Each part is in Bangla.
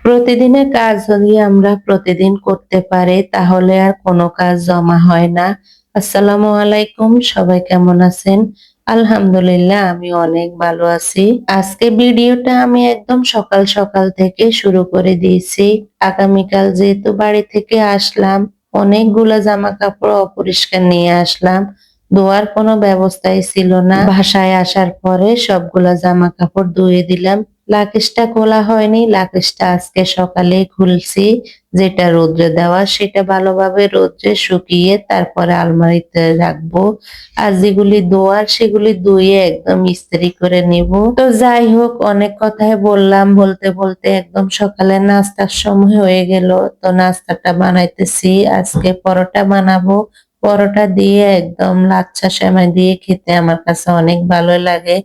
প্রতিদিনের কাজ যদি আমরা প্রতিদিন করতে পারি তাহলে আর কোনো কাজ জমা হয় না। আসসালামু আলাইকুম, সবাই কেমন আছেন? আলহামদুলিল্লাহ, আমি অনেক ভালো আছি। আজকে ভিডিওটা আমি একদম সকাল সকাল থেকে শুরু করে দিয়েছি। আগামীকাল যেহেতু বাড়ি থেকে আসলাম, অনেকগুলা জামা কাপড় অপরিষ্কার নিয়ে আসলাম। ধোয়ার কোনো ব্যবস্থাই ছিল না। বাসায় আসার পরে সবগুলা জামা কাপড় ধুয়ে দিলাম। লাকেশটা খোলা হয়নি, লাকেশটা আজকে সকালেই খুলছি। যেটা রোদ্রে দেওয়া সেটা ভালোভাবে রোদ্রে শুকিয়ে তারপরে আলমারিতে রাখবো। আর যেগুলি ধোয়ার সেগুলি ধুয়ে একদম ইস্ত্রি করে নিব। তো যাই হোক, অনেক কথাই বললাম, বলতে বলতে একদম সকালে নাস্তার সময় হয়ে গেল। তো নাস্তাটা বানাইতেছি, আজকে পরোটা বানাবো। পরোটা দিয়ে একদম লাচ্ছা সেমাই দিয়ে খেতে আমার কাছে অনেক ভালো লাগে।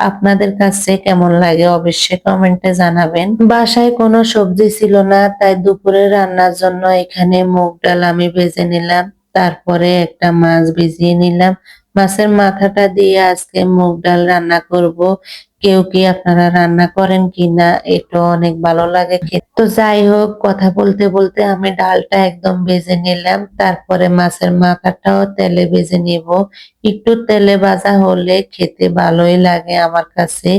আপনাদের কাছে কেমন লাগে অবশ্যই কমেন্টে জানাবেন। বাসায় কোনো সবজি ছিল না, তাই দুপুরে রান্নার জন্য এখানে মুগ ডাল আমি ভেজে নিলাম। তারপরে একটা মাছ ভিজিয়ে নিলাম। মাছের মাথাটা দিয়ে আজকে মুগ ডাল রান্না করব। কেউ কি আপনারা রান্না করেন কিনা, এটা অনেক ভালো লাগে খেতে। তো যাই হোক, কথা বলতে বলতে আমি ডালটা একদম ভেজে নিলাম। তারপরে মাছের মাথাটাও তেলে ভেজে নিব। একটু তেলে ভাজা হলে খেতে ভালোই লাগে আমার কাছে,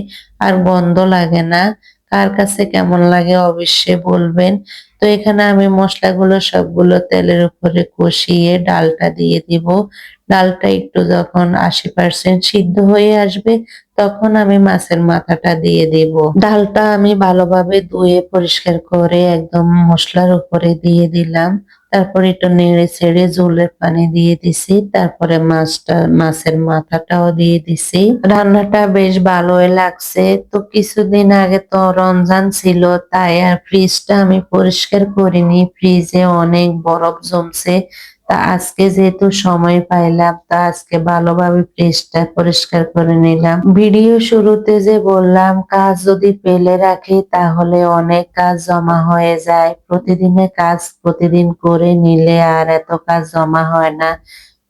আর গন্ধ লাগে না। কার কাছে কেমন লাগে অবশ্যই বলবেন। তো এখানে আমি মশলাগুলো সবগুলো তেলের উপরে কষিয়ে ডালটা দিয়ে দিব। ডালটা একটু যখন 80% সিদ্ধ হয়ে আসবে, তখন আমি মাছের মাথাটা দিয়ে দিব। ডালটা আমি ভালোভাবে ধুয়ে পরিষ্কার করে একদম মশলার উপরে দিয়ে দিলাম। তারপরে একটু নেড়ে ছেড়ে ঝোলের পানি দিয়ে দিছি। তারপরে মাছের মাথাটাও দিয়ে দিছি। রান্নাটা বেশ ভালোই লাগছে। তো কিছুদিন আগে তো রমজান ছিল, তাই আর ফ্রিজটা আমি পরিষ্কার করিনি। ফ্রিজে অনেক বরফ জমছে। তা আজকে যেহেতু সময় পাইলাম, তা আজকে ভালোভাবে ফ্রিজটা পরিষ্কার করে নিলাম। ভিডিও শুরুতে যে বললাম, কাজ যদি ফেলে রাখি তাহলে অনেক কাজ জমা হয়ে যায়। প্রতিদিনের কাজ প্রতিদিন করে নিলে আর এত কাজ জমা হয় না।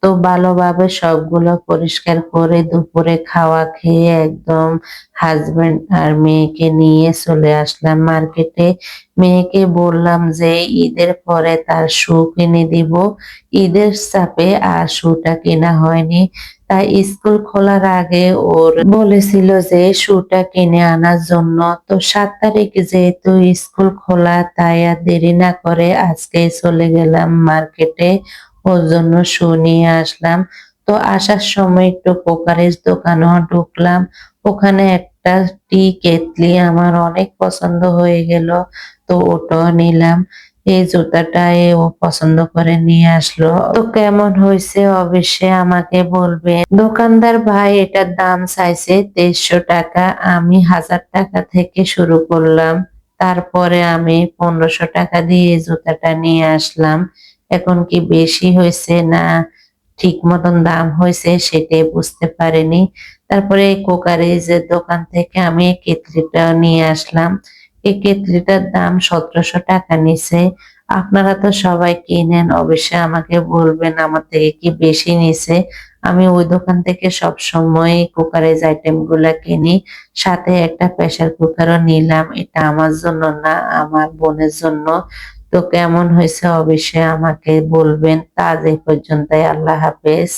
তো ভালোভাবে সবগুলো পরিষ্কার করে দুপুরে খাওয়া খেয়ে একদম হাজবেন্ড আর মেয়েকে নিয়ে চলে আসলাম মার্কেটে। মেয়েকে বললাম যে ঈদের পরে তার শু কিনে দিব। ঈদের চাপে আর শুটা কেনা হয়নি। তাই স্কুল খোলার আগে ওর বলেছিল যে শুটা কিনে আনার জন্য। তো 7 তারিখ যেহেতু স্কুল খোলা, তাই আর দেরি না করে আজকে চলে গেলাম মার্কেটে। ওর জন্য শু নিয়ে আসলাম। তো আসার সময় একটু কোকারিজ দোকানেও ঢুকলাম। ওখানে একটা টি কেতলি আমার অনেক পছন্দ হয়ে গেল। তো ওটাও নিলাম। এই জুতাটা ও পছন্দ করে নিয়ে আসলো। তো কেমন হয়েছে অবশ্যই আমাকে বলবেন। দোকানদার ভাই এটার দাম চাইছে 2300 টাকা। আমি 1000 টাকা থেকে শুরু করলাম। তারপরে আমি 1500 টাকা দিয়ে এই জুতাটা নিয়ে আসলাম। এখন কি বেশি হয়েছে না ঠিক মতন দাম হয়েছে সেটাই বুঝতে পারিনি। তারপরে এই কোকারিজের দোকান থেকে আমি এই কেতলিটা নিয়ে আসলাম। এই কেতলিটার দাম 1700 টাকা নিছে। আপনারা তো সবাই কিনেন, অবশ্যই আমাকে বলবেন আমার থেকে কি বেশি নিছে। আমি ওই দোকান থেকে সব সময় কুকারেজ আইটেম গুলা কিনি। সাথে একটা প্রেসার কুকারও নিলাম। এটা আমার জন্য না, আমার বোনের জন্য। তো কেমন হয়েছে অবশ্যই আমাকে বলবেন। তা আজ এই পর্যন্তই। আল্লাহ হাফেজ।